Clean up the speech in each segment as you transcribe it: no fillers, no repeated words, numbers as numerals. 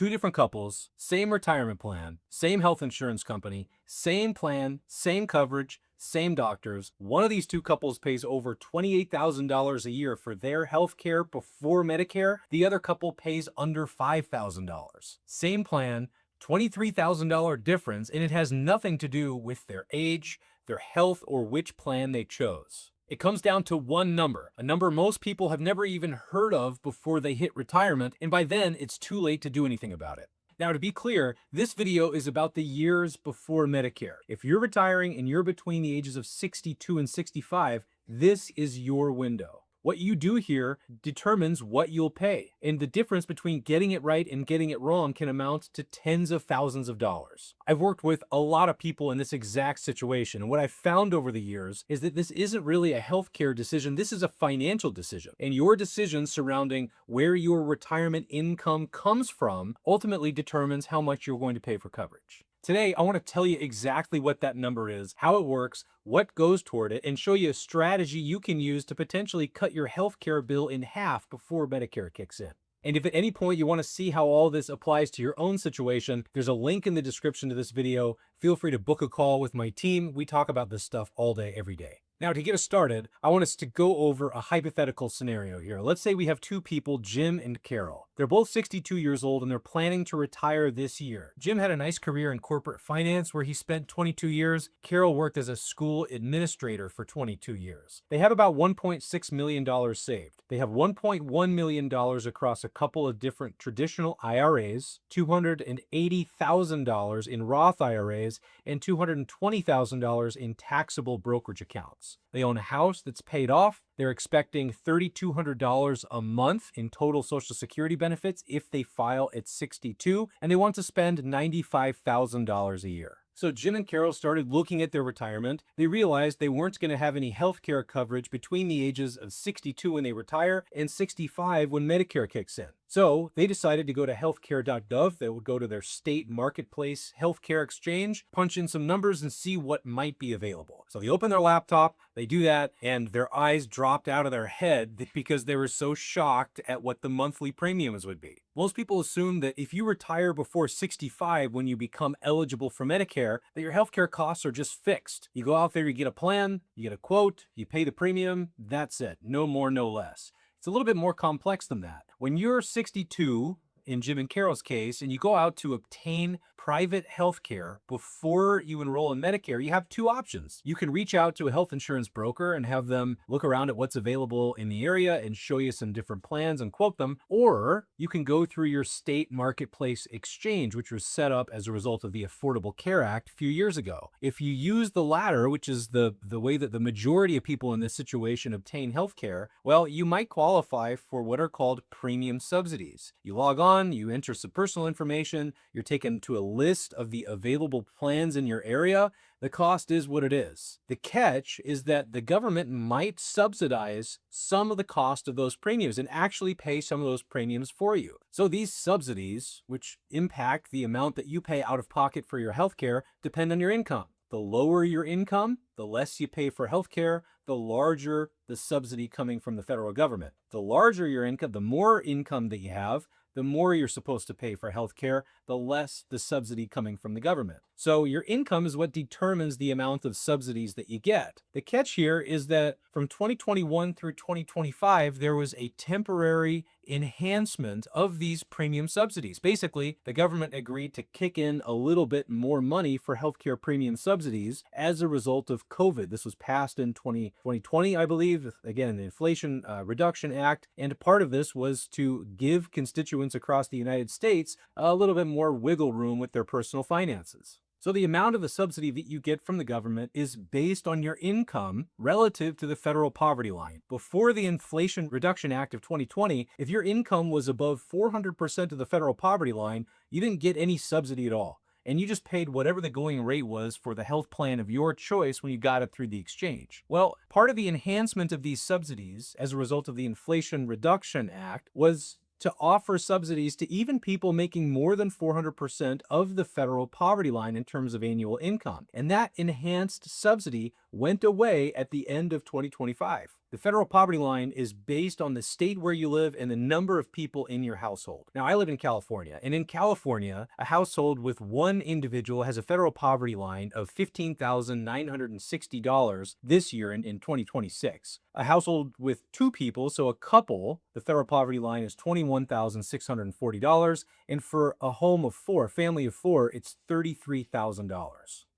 Two different couples, same retirement plan, same health insurance company, same plan, same coverage, same doctors. One of these two couples pays over $28,000 a year for their health care before Medicare. The other couple pays under $5,000. Same plan, $23,000 difference, and it has nothing to do with their age, their health, or which plan they chose. It comes down to one number, a number most people have never even heard of before they hit retirement, and by then it's too late to do anything about it. Now, to be clear, this video is about the years before Medicare. If you're retiring and you're between the ages of 62 and 65, this is your window. What you do here determines what you'll pay, and the difference between getting it right and getting it wrong can amount to tens of thousands of dollars. I've worked with a lot of people in this exact situation, and what I've found over the years is that this isn't really a healthcare decision, this is a financial decision. And your decision surrounding where your retirement income comes from ultimately determines how much you're going to pay for coverage. Today, I want to tell you exactly what that number is, how it works, what goes toward it, and show you a strategy you can use to potentially cut your healthcare bill in half before Medicare kicks in. And if at any point you want to see how all this applies to your own situation, there's a link in the description to this video. Feel free to book a call with my team. We talk about this stuff all day, every day. Now, to get us started, I want us to go over a hypothetical scenario here. Let's say we have two people, Jim and Carol. They're both 62 years old and they're planning to retire this year. Jim had a nice career in corporate finance where he spent 22 years. Carol worked as a school administrator for 22 years. They have about $1.6 million saved. They have $1.1 million across a couple of different traditional IRAs, $280,000 in Roth IRAs, and $220,000 in taxable brokerage accounts. They own a house that's paid off. They're expecting $3,200 a month in total Social Security benefits if they file at 62, and they want to spend $95,000 a year. So Jim and Carol started looking at their retirement. They realized they weren't going to have any healthcare coverage between the ages of 62 when they retire and 65 when Medicare kicks in. So they decided to go to healthcare.gov. They would go to their state marketplace healthcare exchange, punch in some numbers and see what might be available. So they open their laptop, they do that, and their eyes dropped out of their head because they were so shocked at what the monthly premiums would be. Most people assume that if you retire before 65 when you become eligible for Medicare, that your healthcare costs are just fixed. You go out there, you get a plan, you get a quote, you pay the premium, that's it. No more, no less. It's a little bit more complex than that. When you're 62, in Jim and Carol's case, and you go out to obtain private health care before you enroll in Medicare, you have two options. You can reach out to a health insurance broker and have them look around at what's available in the area and show you some different plans and quote them, or you can go through your state marketplace exchange, which was set up as a result of the Affordable Care Act a few years ago. If you use the latter, which is the way that the majority of people in this situation obtain health care, well, you might qualify for what are called premium subsidies. You log on, you enter some personal information, you're taken to a list of the available plans in your area. The cost is what it is. The catch is that the government might subsidize some of the cost of those premiums and actually pay some of those premiums for you. So these subsidies, which impact the amount that you pay out of pocket for your health care, depend on your income. The lower your income, the less you pay for health care, the larger the subsidy coming from the federal government. The larger your income, the more income that you have, the more you're supposed to pay for health care, the less the subsidy coming from the government. So your income is what determines the amount of subsidies that you get. The catch here is that from 2021 through 2025, there was a temporary enhancement of these premium subsidies. Basically, the government agreed to kick in a little bit more money for healthcare premium subsidies as a result of COVID. This was passed in 2020, I believe, again, the Inflation Reduction Act, and part of this was to give constituents across the United States a little bit more wiggle room with their personal finances. So the amount of the subsidy that you get from the government is based on your income relative to the federal poverty line. Before the Inflation Reduction Act of 2020, if your income was above 400% of the federal poverty line, you didn't get any subsidy at all. And you just paid whatever the going rate was for the health plan of your choice when you got it through the exchange. Well, part of the enhancement of these subsidies as a result of the Inflation Reduction Act was to offer subsidies to even people making more than 400% of the federal poverty line in terms of annual income. And that enhanced subsidy went away at the end of 2025. The federal poverty line is based on the state where you live and the number of people in your household. Now, I live in California, and in California, a household with one individual has a federal poverty line of $15,960 this year in 2026. A household with two people, so a couple, the federal poverty line is $21,640. And for a home of four, a family of four, it's $33,000.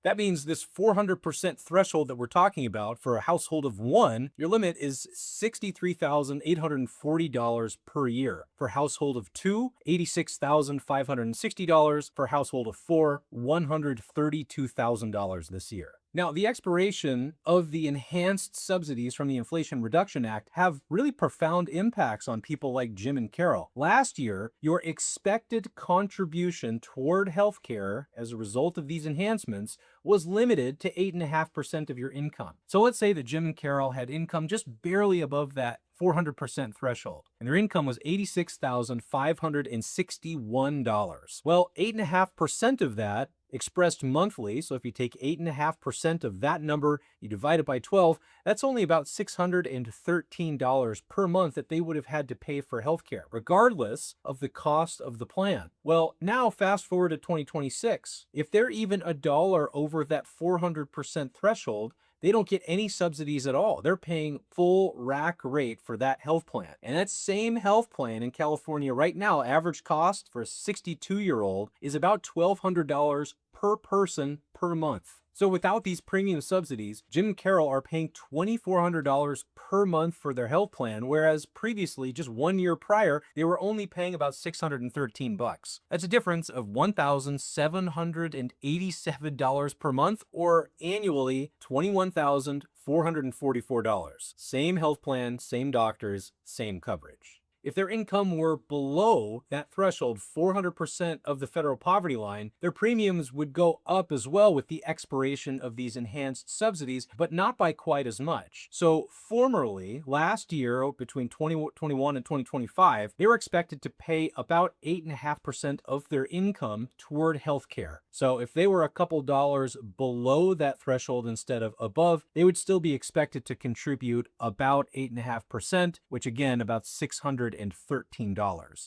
That means this 400% threshold that we're talking about for a household of one, your limit is $63,840 per year. For a household of two, $86,560. For a household of four, $132,000 this year. Now, the expiration of the enhanced subsidies from the Inflation Reduction Act have really profound impacts on people like Jim and Carol. Last year, your expected contribution toward healthcare as a result of these enhancements was limited to 8.5% of your income. So let's say that Jim and Carol had income just barely above that 400% threshold, and their income was $86,561. Well, 8.5% of that expressed monthly, so if you take 8.5% of that number, you divide it by 12, that's only about $613 per month that they would have had to pay for healthcare, regardless of the cost of the plan. Well, now fast forward to 2026. If they're even a dollar over that 400% threshold, they don't get any subsidies at all. They're paying full rack rate for that health plan. And that same health plan in California right now, average cost for a 62-year-old is about $1,200 per person per month. So without these premium subsidies, Jim and Carol are paying $2,400 per month for their health plan, whereas previously, just 1 year prior, they were only paying about $613. That's a difference of $1,787 per month, or annually $21,444. Same health plan, same doctors, same coverage. If their income were below that threshold, 400% of the federal poverty line, their premiums would go up as well with the expiration of these enhanced subsidies, but not by quite as much. So formerly, last year, between 2021 and 2025, they were expected to pay about 8.5% of their income toward healthcare. So if they were a couple dollars below that threshold instead of above, they would still be expected to contribute about 8.5%, which again, about $613.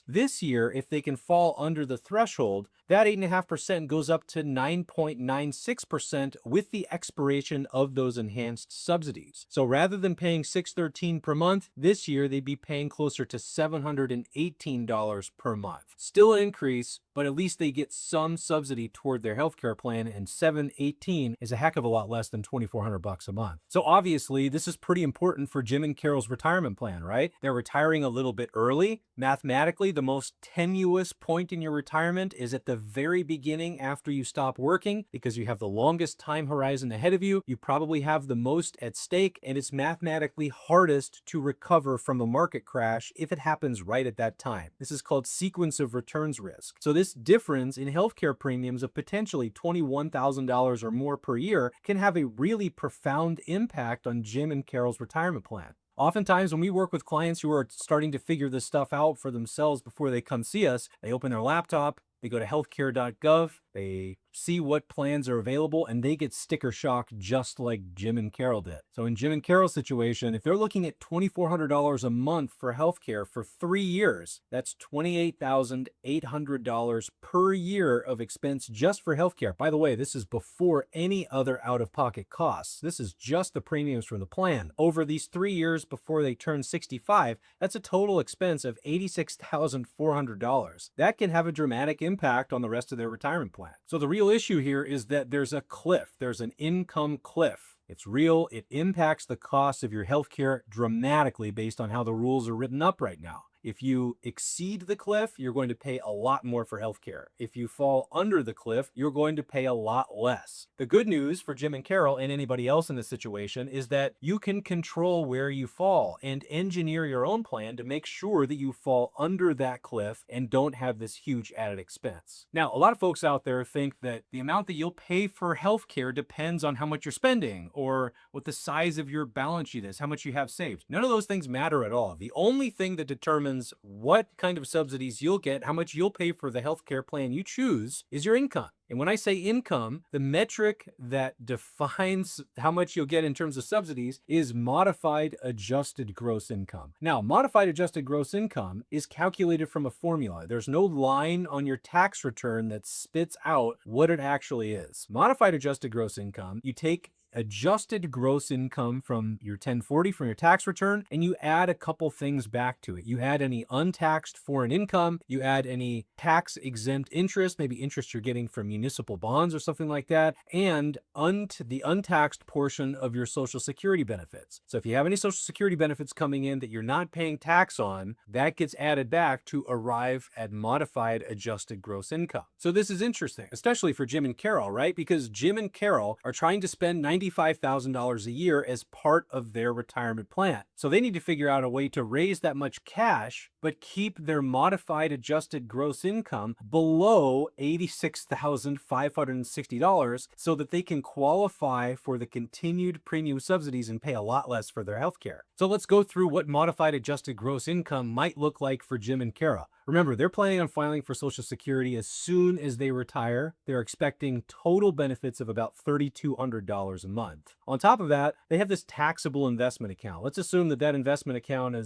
This year, if they can fall under the threshold, that 8.5% goes up to 9.96% with the expiration of those enhanced subsidies. So rather than paying $613 per month, this year they'd be paying closer to $718 per month. Still an increase, but at least they get some subsidy toward their healthcare plan, and $718 is a heck of a lot less than $2,400 a month. So obviously, this is pretty important for Jim and Carol's retirement plan, right? They're retiring a little bit early. Mathematically, the most tenuous point in your retirement is at the very beginning after you stop working, because you have the longest time horizon ahead of you. You probably have the most at stake, and it's mathematically hardest to recover from a market crash if it happens right at that time. This is called sequence of returns risk. So this difference in healthcare premiums of potentially $21,000 or more per year can have a really profound impact on Jim and Carol's retirement plan. Oftentimes, when we work with clients who are starting to figure this stuff out for themselves before they come see us, they open their laptop, they go to healthcare.gov, they see what plans are available, and they get sticker shock just like Jim and Carol did. So in Jim and Carol's situation, if they're looking at $2,400 a month for healthcare for 3 years, that's $28,800 per year of expense just for healthcare. By the way, this is before any other out-of-pocket costs. This is just the premiums from the plan. Over these 3 years before they turn 65, that's a total expense of $86,400. That can have a dramatic impact on the rest of their retirement plan. So the real issue here is that there's a cliff. There's an income cliff. It's real. It impacts the cost of your healthcare dramatically based on how the rules are written up right now. If you exceed the cliff, you're going to pay a lot more for healthcare. If you fall under the cliff, you're going to pay a lot less. The good news for Jim and Carol and anybody else in this situation is that you can control where you fall and engineer your own plan to make sure that you fall under that cliff and don't have this huge added expense. Now, a lot of folks out there think that the amount that you'll pay for healthcare depends on how much you're spending or what the size of your balance sheet is, how much you have saved. None of those things matter at all. The only thing that determines determines what kind of subsidies you'll get, how much you'll pay for the healthcare plan you choose, is your income. And when I say income, the metric that defines how much you'll get in terms of subsidies is modified adjusted gross income. Now, modified adjusted gross income is calculated from a formula. There's no line on your tax return that spits out what it actually is. Modified adjusted gross income, you take adjusted gross income from your 1040 from your tax return, and you add a couple things back to it. You add any untaxed foreign income, you add any tax exempt interest, maybe interest you're getting from municipal bonds or something like that, and the untaxed portion of your Social Security benefits. So if you have any Social Security benefits coming in that you're not paying tax on, that gets added back to arrive at modified adjusted gross income. So this is interesting, especially for Jim and Carol, right? Because Jim and Carol are trying to spend $95,000 a year as part of their retirement plan. So they need to figure out a way to raise that much cash, but keep their modified adjusted gross income below $86,560 so that they can qualify for the continued premium subsidies and pay a lot less for their health care. So let's go through what modified adjusted gross income might look like for Jim and Kara. Remember, they're planning on filing for Social Security as soon as they retire. They're expecting total benefits of about $3,200 a month. On top of that, they have this taxable investment account. Let's assume that investment account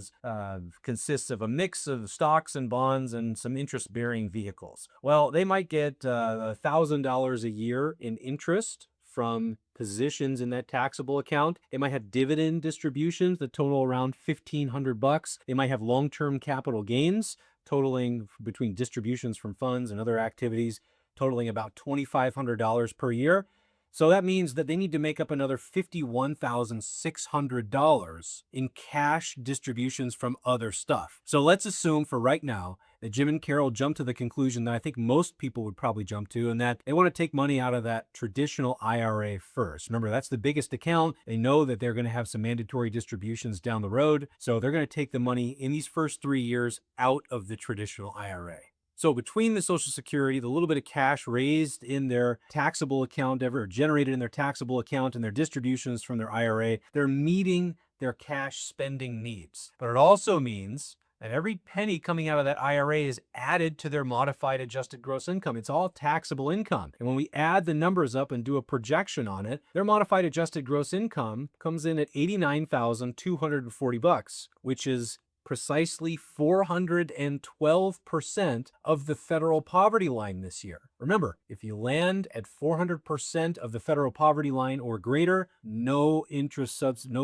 consists of a mix of stocks and bonds and some interest-bearing vehicles. Well, they might get $1,000 a year in interest from positions in that taxable account. They might have dividend distributions that total around $1,500. They might have long-term capital gains totaling between distributions from funds and other activities totaling about $2,500 per year. So that means that they need to make up another $51,600 in cash distributions from other stuff. So let's assume for right now that Jim and Carol jump to the conclusion that I think most people would probably jump to, and that they want to take money out of that traditional IRA first. Remember, that's the biggest account. They know that they're going to have some mandatory distributions down the road. So they're going to take the money in these first 3 years out of the traditional IRA. So between the Social Security, the little bit of cash raised in their taxable account or generated in their taxable account and their distributions from their IRA, they're meeting their cash spending needs. But it also means that every penny coming out of that IRA is added to their modified adjusted gross income. It's all taxable income. And when we add the numbers up and do a projection on it, their modified adjusted gross income comes in at $89,240, which is precisely 412% of the federal poverty line this year. Remember, if you land at 400% of the federal poverty line or greater, no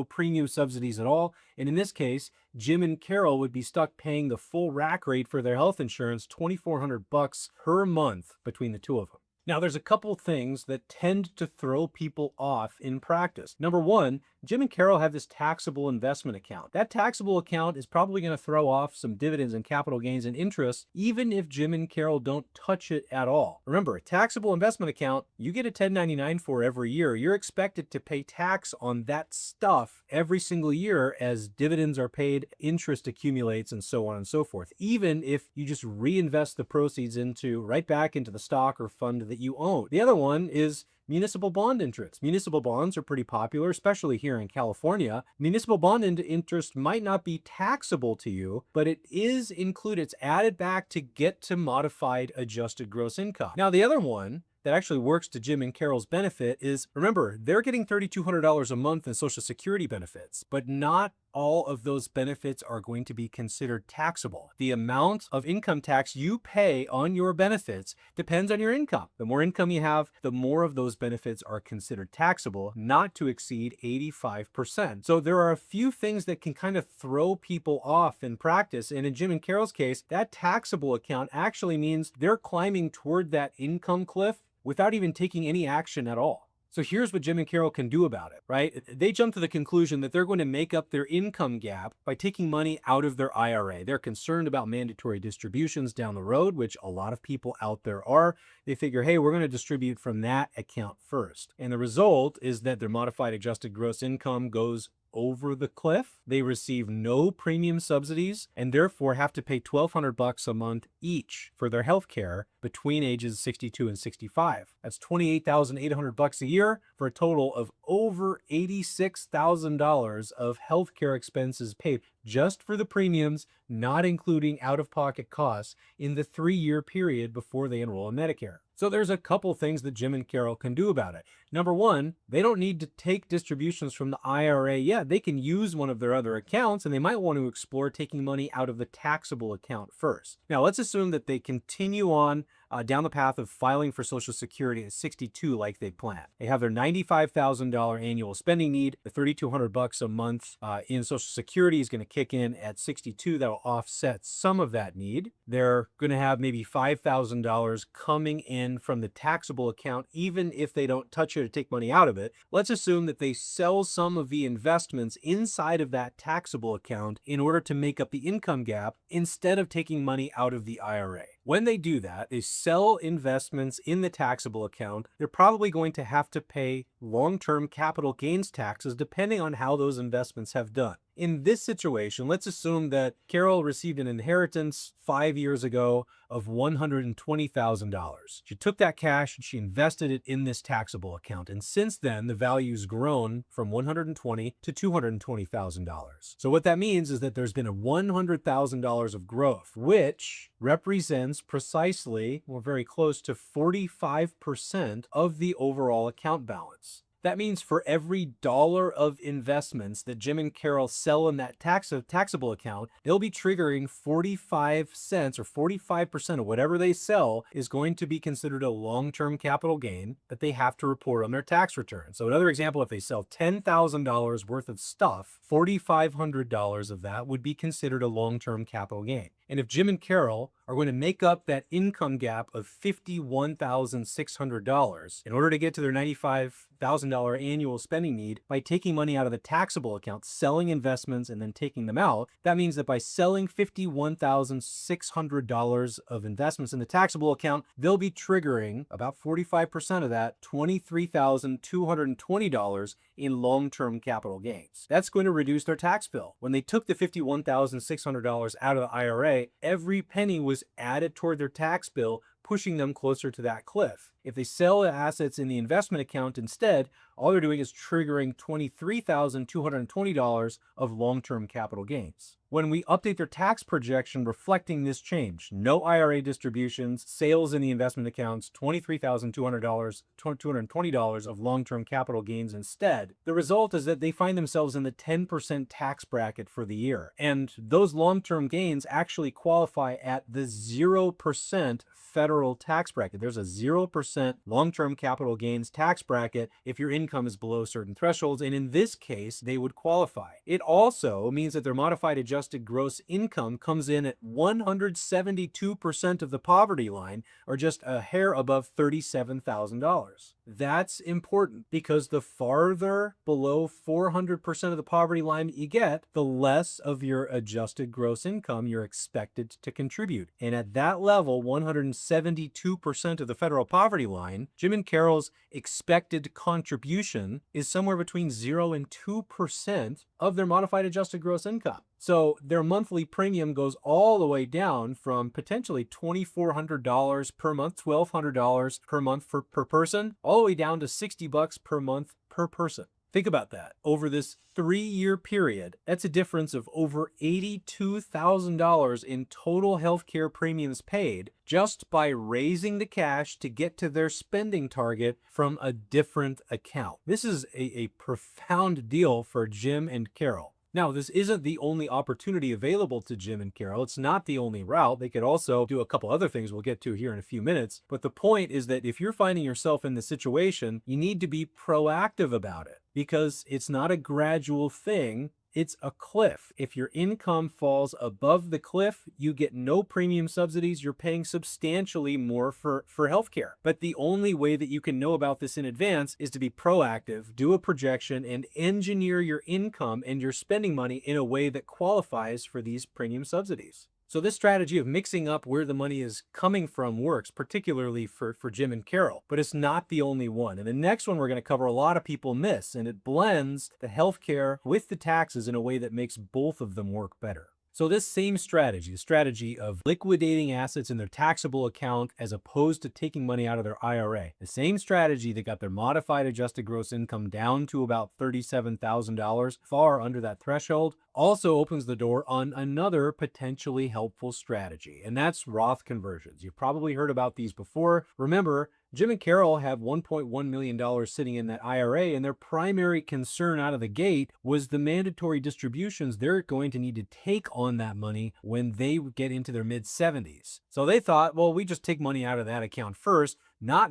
premium subsidies at all. And in this case, Jim and Carol would be stuck paying the full rack rate for their health insurance, $2,400 per month between the two of them. Now, there's a couple things that tend to throw people off in practice. Number one, Jim and Carol have this taxable investment account. That taxable account is probably going to throw off some dividends and capital gains and interest, even if Jim and Carol don't touch it at all. Remember, a taxable investment account, you get a 1099 for every year. You're expected to pay tax on that stuff every single year as dividends are paid, interest accumulates, and so on and so forth. Even if you just reinvest the proceeds right back into the stock or fund that you own. The other one is municipal bond interest. Municipal bonds are pretty popular, especially here in California. Municipal bond interest might not be taxable to you, but it is included. It's added back to get to modified adjusted gross income. Now, the other one that actually works to Jim and Carol's benefit is, remember, they're getting $3,200 a month in Social Security benefits, but not all of those benefits are going to be considered taxable. The amount of income tax you pay on your benefits depends on your income. The more income you have, the more of those benefits are considered taxable, not to exceed 85%. So there are a few things that can kind of throw people off in practice. And in Jim and Carol's case, that taxable account actually means they're climbing toward that income cliff without even taking any action at all. So here's what Jim and Carol can do about it, right? They jump to the conclusion that they're going to make up their income gap by taking money out of their IRA. They're concerned about mandatory distributions down the road, which a lot of people out there are. They figure, hey, we're going to distribute from that account first. And the result is that their modified adjusted gross income goes over the cliff. They receive no premium subsidies and therefore have to pay $1,200 a month each for their health care between ages 62 and 65. That's $28,800 a year for a total of over $86,000 of healthcare expenses paid just for the premiums, not including out-of-pocket costs, in the 3-year period before they enroll in Medicare. So there's a couple things that Jim and Carol can do about it. Number one, they don't need to take distributions from the IRA yet. They can use one of their other accounts, and they might want to explore taking money out of the taxable account first. Now, let's assume that they continue on down the path of filing for Social Security at 62 like they planned. They have their $95,000 annual spending need. The $3,200 a month in Social Security is going to kick in at 62. That'll offset some of that need. They're going to have maybe $5,000 coming in from the taxable account, even if they don't touch it or take money out of it. Let's assume that they sell some of the investments inside of that taxable account in order to make up the income gap instead of taking money out of the IRA. When they do that, they sell investments in the taxable account. They're probably going to have to pay long-term capital gains taxes depending on how those investments have done. In this situation, let's assume that Carol received an inheritance 5 years ago of $120,000. She took that cash and she invested it in this taxable account. And since then, the value's grown from $120,000 to $220,000. So what that means is that there's been a $100,000 of growth, which represents precisely, or very close to 45% of the overall account balance. That means for every dollar of investments that Jim and Carol sell in that taxable account, they'll be triggering 45 cents, or 45% of whatever they sell is going to be considered a long-term capital gain that they have to report on their tax return. So another example, if they sell $10,000 worth of stuff, $4,500 of that would be considered a long-term capital gain. And if Jim and Carol are going to make up that income gap of $51,600 in order to get to their $95,000 annual spending need by taking money out of the taxable account, selling investments, and then taking them out, that means that by selling $51,600 of investments in the taxable account, they'll be triggering about 45% of that, $23,220 in long-term capital gains. That's going to reduce their tax bill. When they took the $51,600 out of the IRA, every penny was added toward their tax bill, pushing them closer to that cliff. If they sell the assets in the investment account instead, all they're doing is triggering $23,220 of long-term capital gains. When we update their tax projection reflecting this change, no IRA distributions, sales in the investment accounts, $23,220 of long-term capital gains instead, the result is that they find themselves in the 10% tax bracket for the year. And those long-term gains actually qualify at the 0% federal tax bracket. There's a 0% long-term capital gains tax bracket if your income is below certain thresholds, and in this case, they would qualify. It also means that their modified adjusted gross income comes in at 172% of the poverty line, or just a hair above $37,000. That's important because the farther below 400% of the poverty line you get, the less of your adjusted gross income you're expected to contribute. And at that level, 172% of the federal poverty line, Jim and Carol's expected contribution is somewhere between 0 and 2% of their modified adjusted gross income. So their monthly premium goes all the way down from potentially $2,400 per month, $1,200 per month per person, all the way down to $60 per month per person. Think about that. Over this 3-year period, that's a difference of over $82,000 in total healthcare premiums paid just by raising the cash to get to their spending target from a different account. This is a profound deal for Jim and Carol. Now, this isn't the only opportunity available to Jim and Carol. It's not the only route. They could also do a couple other things we'll get to here in a few minutes. But the point is that if you're finding yourself in this situation, you need to be proactive about it because it's not a gradual thing. It's a cliff. If your income falls above the cliff, you get no premium subsidies. You're paying substantially more for healthcare. But the only way that you can know about this in advance is to be proactive, do a projection, and engineer your income and your spending money in a way that qualifies for these premium subsidies. So this strategy of mixing up where the money is coming from works, particularly for Jim and Carol, but it's not the only one. And the next one we're going to cover a lot of people miss, and it blends the healthcare with the taxes in a way that makes both of them work better. So this same strategy, the strategy of liquidating assets in their taxable account as opposed to taking money out of their IRA, the same strategy that got their modified adjusted gross income down to about $37,000, far under that threshold, also opens the door on another potentially helpful strategy, and that's Roth conversions. You've probably heard about these before. Remember, Jim and Carol have $1.1 million sitting in that IRA, and their primary concern out of the gate was the mandatory distributions they're going to need to take on that money when they get into their mid-70s. So they thought, well, we just take money out of that account first, not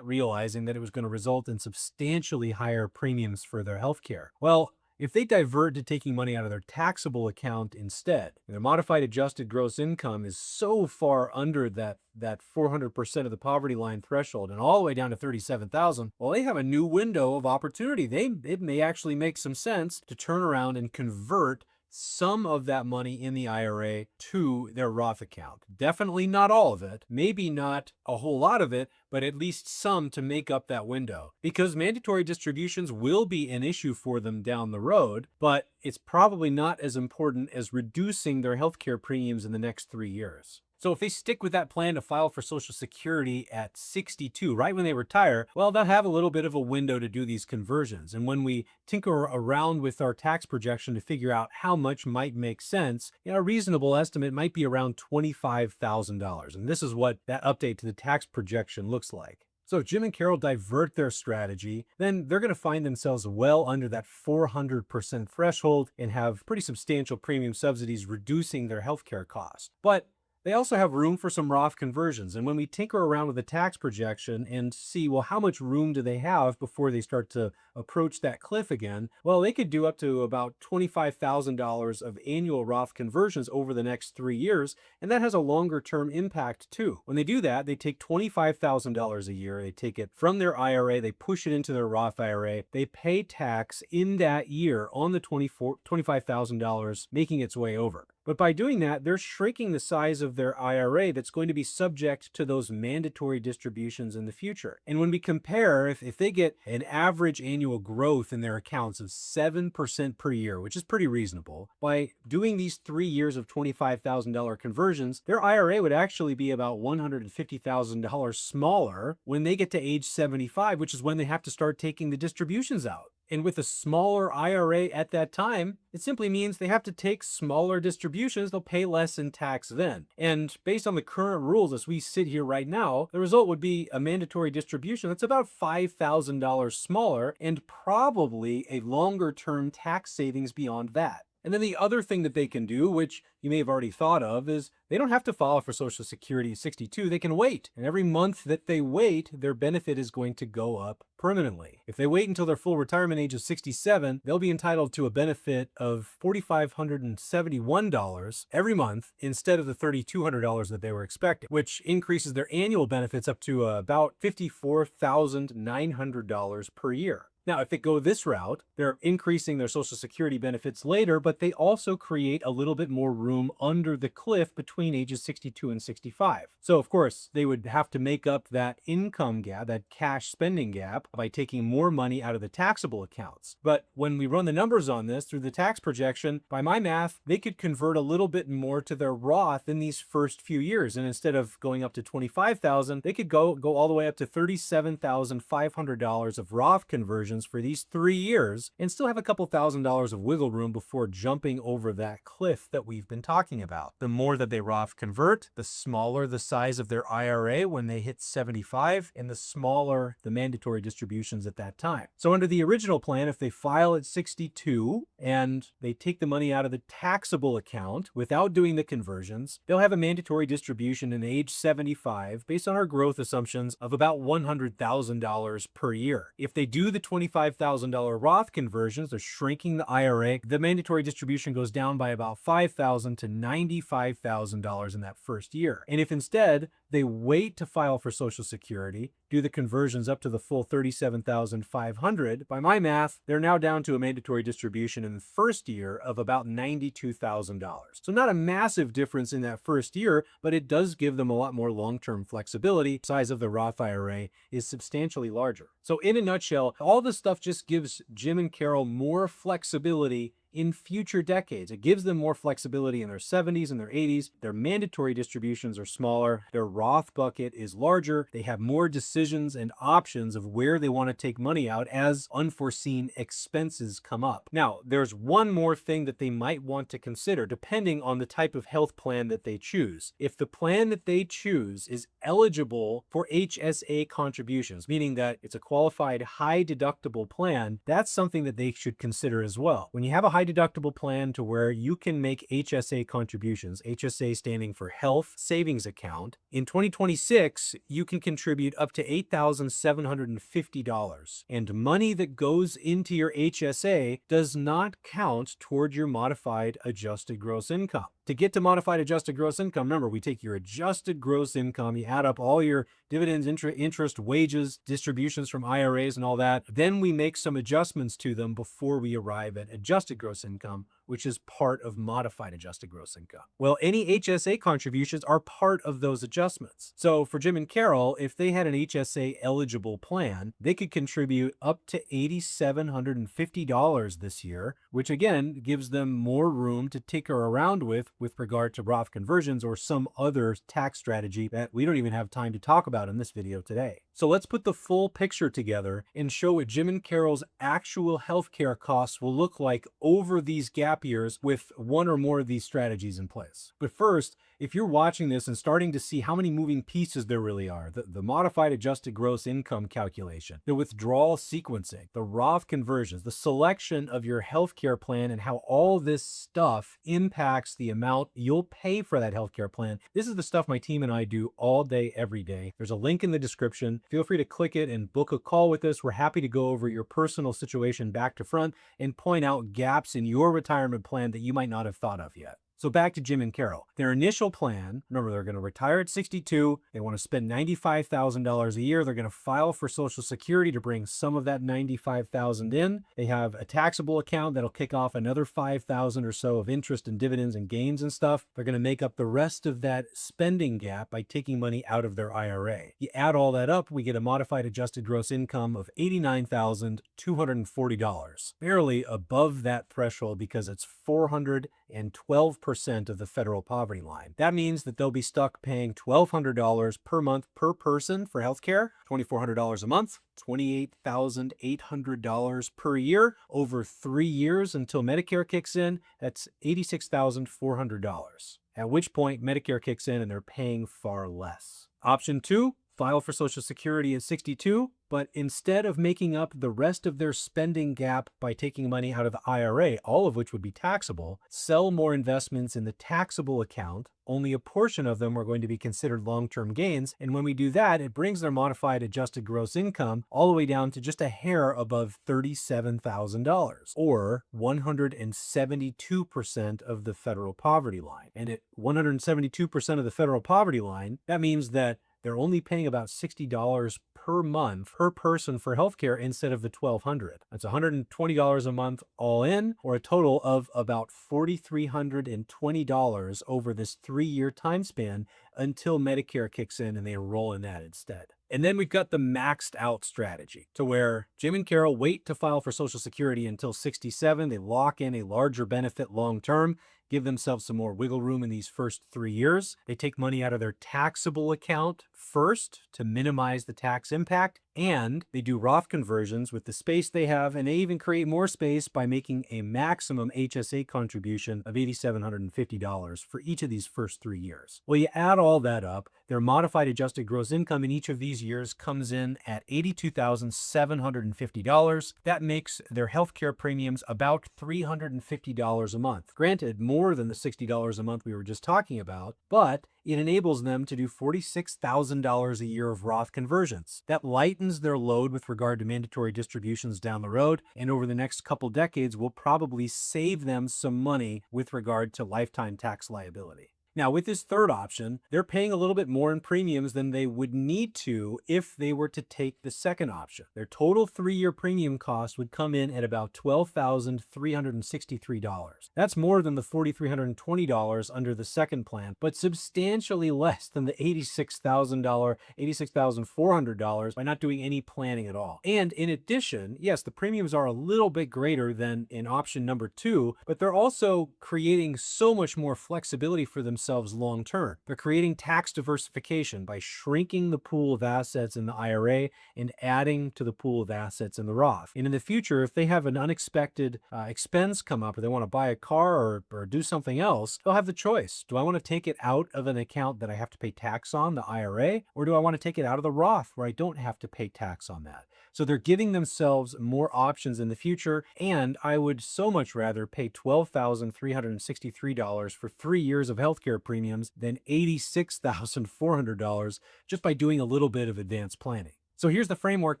realizing that it was going to result in substantially higher premiums for their health care. Well, if they divert to taking money out of their taxable account instead, their modified adjusted gross income is so far under that 400% of the poverty line threshold and all the way down to 37,000, well, they have a new window of opportunity. It may actually make some sense to turn around and convert some of that money in the IRA to their Roth account. Definitely not all of it, maybe not a whole lot of it, but at least some to make up that window. Because mandatory distributions will be an issue for them down the road, but it's probably not as important as reducing their healthcare premiums in the next 3 years. So if they stick with that plan to file for Social Security at 62, right when they retire, well, they'll have a little bit of a window to do these conversions. And when we tinker around with our tax projection to figure out how much might make sense, a reasonable estimate might be around $25,000. And this is what that update to the tax projection looks like. So if Jim and Carol divert their strategy, then they're going to find themselves well under that 400% threshold and have pretty substantial premium subsidies reducing their healthcare costs. But they also have room for some Roth conversions. And when we tinker around with the tax projection and see, well, how much room do they have before they start to approach that cliff again? Well, they could do up to about $25,000 of annual Roth conversions over the next 3 years. And that has a longer term impact too. When they do that, they take $25,000 a year. They take it from their IRA. They push it into their Roth IRA. They pay tax in that year on the $25,000 making its way over. But by doing that, they're shrinking the size of their IRA that's going to be subject to those mandatory distributions in the future. And when we compare, if they get an average annual growth in their accounts of 7% per year, which is pretty reasonable, by doing these 3 years of $25,000 conversions, their IRA would actually be about $150,000 smaller when they get to age 75, which is when they have to start taking the distributions out. And with a smaller IRA at that time, it simply means they have to take smaller distributions. They'll pay less in tax then. And based on the current rules as we sit here right now, the result would be a mandatory distribution that's about $5,000 smaller and probably a longer term tax savings beyond that. And then the other thing that they can do, which you may have already thought of, is they don't have to file for Social Security at 62. They can wait. And every month that they wait, their benefit is going to go up permanently. If they wait until their full retirement age of 67, they'll be entitled to a benefit of $4,571 every month instead of the $3,200 that they were expecting, which increases their annual benefits up to about $54,900 per year. Now, if they go this route, they're increasing their Social Security benefits later, but they also create a little bit more room under the cliff between ages 62 and 65. So, of course, they would have to make up that income gap, that cash spending gap, by taking more money out of the taxable accounts. But when we run the numbers on this through the tax projection, by my math, they could convert a little bit more to their Roth in these first few years. And instead of going up to $25,000, they could go all the way up to $37,500 of Roth conversions for these 3 years and still have a couple $1,000s of wiggle room before jumping over that cliff that we've been talking about. The more that they Roth convert, the smaller the size of their IRA when they hit 75, and the smaller the mandatory distributions at that time. So under the original plan, if they file at 62 and they take the money out of the taxable account without doing the conversions, they'll have a mandatory distribution in age 75 based on our growth assumptions of about $100,000 per year. If they do the $25,000 Roth conversions, they're shrinking the IRA. The mandatory distribution goes down by about $5,000 to $95,000 in that first year. And if instead they wait to file for Social Security, do the conversions up to the full $37,500, by my math, they're now down to a mandatory distribution in the first year of about $92,000. So not a massive difference in that first year, but it does give them a lot more long-term flexibility. The size of the Roth IRA is substantially larger. So in a nutshell, all this stuff just gives Jim and Carol more flexibility in future decades. It gives them more flexibility in their 70s and their 80s. Their mandatory distributions are smaller. Their Roth bucket is larger. They have more decisions and options of where they want to take money out as unforeseen expenses come up. Now, there's one more thing that they might want to consider depending on the type of health plan that they choose. If the plan that they choose is eligible for HSA contributions, meaning that it's a qualified high deductible plan, that's something that they should consider as well. When you have a high deductible plan to where you can make HSA contributions, HSA standing for Health Savings Account, in 2026, you can contribute up to $8,750. And money that goes into your HSA does not count toward your modified adjusted gross income. To get to modified adjusted gross income, remember, we take your adjusted gross income, you add up all your dividends, interest, wages, distributions from IRAs and all that. Then we make some adjustments to them before we arrive at adjusted gross income, which is part of modified adjusted gross income. Well, any HSA contributions are part of those adjustments. So for Jim and Carol, if they had an HSA eligible plan, they could contribute up to $8,750 this year, which again gives them more room to tinker around with regard to Roth conversions or some other tax strategy that we don't even have time to talk about in this video today. So let's put the full picture together and show what Jim and Carol's actual healthcare costs will look like over these gap years with one or more of these strategies in place. But first, if you're watching this and starting to see how many moving pieces there really are, the modified adjusted gross income calculation, the withdrawal sequencing, the Roth conversions, the selection of your healthcare plan, and how all this stuff impacts the amount you'll pay for that healthcare plan, this is the stuff my team and I do all day, every day. There's a link in the description. Feel free to click it and book a call with us. We're happy to go over your personal situation back to front and point out gaps in your retirement plan that you might not have thought of yet. So back to Jim and Carol. Their initial plan, remember, they're going to retire at 62. They want to spend $95,000 a year. They're going to file for Social Security to bring some of that $95,000 in. They have a taxable account that'll kick off another $5,000 or so of interest and dividends and gains and stuff. They're going to make up the rest of that spending gap by taking money out of their IRA. You add all that up, we get a modified adjusted gross income of $89,240, barely above that threshold because it's 412% of the federal poverty line. That means that they'll be stuck paying $1,200 per month per person for healthcare, $2,400 a month, $28,800 per year over 3 years until Medicare kicks in. That's $86,400. At which point Medicare kicks in and they're paying far less. Option 2, file for Social Security at 62, but instead of making up the rest of their spending gap by taking money out of the IRA, all of which would be taxable, sell more investments in the taxable account. Only a portion of them are going to be considered long-term gains, and when we do that, it brings their modified adjusted gross income all the way down to just a hair above $37,000, or 172% of the federal poverty line. And at 172% of the federal poverty line, that means that they're only paying about $60 per month per person for healthcare instead of the $1,200. That's $120 a month all in, or a total of about $4,320 over this 3-year time span until Medicare kicks in and they enroll in that instead. And then we've got the maxed out strategy to where Jim and Carol wait to file for Social Security until 67. They lock in a larger benefit long term, give themselves some more wiggle room in these first 3 years. They take money out of their taxable account first to minimize the tax impact, and they do Roth conversions with the space they have, and they even create more space by making a maximum HSA contribution of $8,750 for each of these first 3 years. Well, you add all that up, their modified adjusted gross income in each of these years comes in at $82,750. That makes their healthcare premiums about $350 a month. Granted, more than the $60 a month we were just talking about, but it enables them to do $46,000 a year of Roth conversions. That lightens their load with regard to mandatory distributions down the road, and over the next couple decades will probably save them some money with regard to lifetime tax liability. Now, with this third option, they're paying a little bit more in premiums than they would need to if they were to take the second option. Their total 3-year premium cost would come in at about $12,363. That's more than the $4,320 under the second plan, but substantially less than the $86,400 by not doing any planning at all. And in addition, yes, the premiums are a little bit greater than in option number 2, but they're also creating so much more flexibility for themselves long term. They're creating tax diversification by shrinking the pool of assets in the IRA and adding to the pool of assets in the Roth. And in the future, if they have an unexpected expense come up, or they want to buy a car or do something else, they'll have the choice. Do I want to take it out of an account that I have to pay tax on, the IRA, or do I want to take it out of the Roth where I don't have to pay tax on that? So they're giving themselves more options in the future, and I would so much rather pay $12,363 for 3 years of healthcare premiums than $86,400 just by doing a little bit of advanced planning. So here's the framework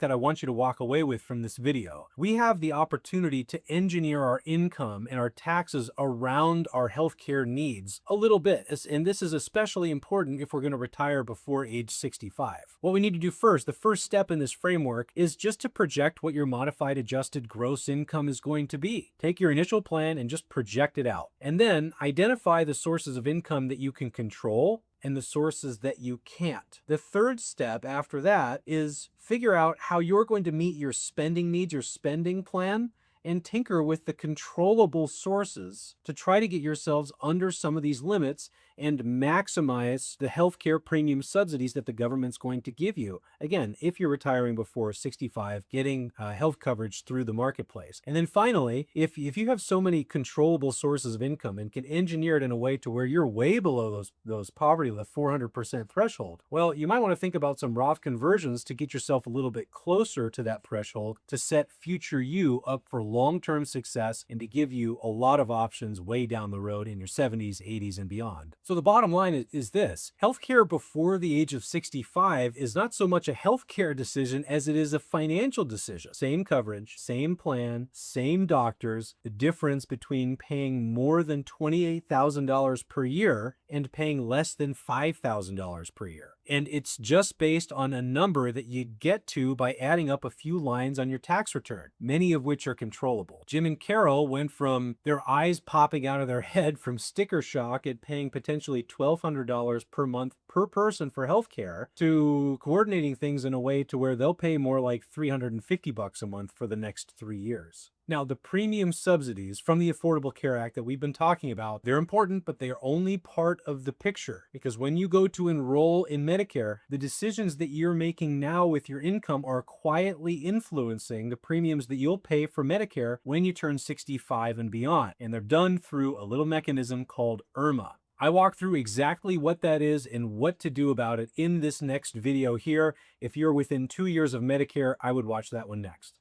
that I want you to walk away with from this video. We have the opportunity to engineer our income and our taxes around our healthcare needs a little bit. And this is especially important if we're going to retire before age 65. What we need to do first, the first step in this framework, is just to project what your modified adjusted gross income is going to be. Take your initial plan and just project it out. And then identify the sources of income that you can control and the sources that you can't. The third step after that is figure out how you're going to meet your spending needs, your spending plan, and tinker with the controllable sources to try to get yourselves under some of these limits and maximize the healthcare premium subsidies that the government's going to give you. Again, if you're retiring before 65, getting health coverage through the marketplace. And then finally, if you have so many controllable sources of income and can engineer it in a way to where you're way below those poverty, the 400% threshold, well, you might want to think about some Roth conversions to get yourself a little bit closer to that threshold to set future you up for long-term success and to give you a lot of options way down the road in your 70s, 80s, and beyond. So the bottom line is this: healthcare before the age of 65 is not so much a healthcare decision as it is a financial decision. Same coverage, same plan, same doctors. The difference between paying more than $28,000 per year and paying less than $5,000 per year. And it's just based on a number that you get to by adding up a few lines on your tax return, many of which are controllable. Jim and Carol went from their eyes popping out of their head from sticker shock at paying potentially $1,200 per month per person for healthcare to coordinating things in a way to where they'll pay more like $350 a month for the next 3 years. Now, the premium subsidies from the Affordable Care Act that we've been talking about, they're important, but they are only part of the picture. Because when you go to enroll in Medicare, the decisions that you're making now with your income are quietly influencing the premiums that you'll pay for Medicare when you turn 65 and beyond. And they're done through a little mechanism called IRMA. I walk through exactly what that is and what to do about it in this next video here. If you're within 2 years of Medicare, I would watch that one next.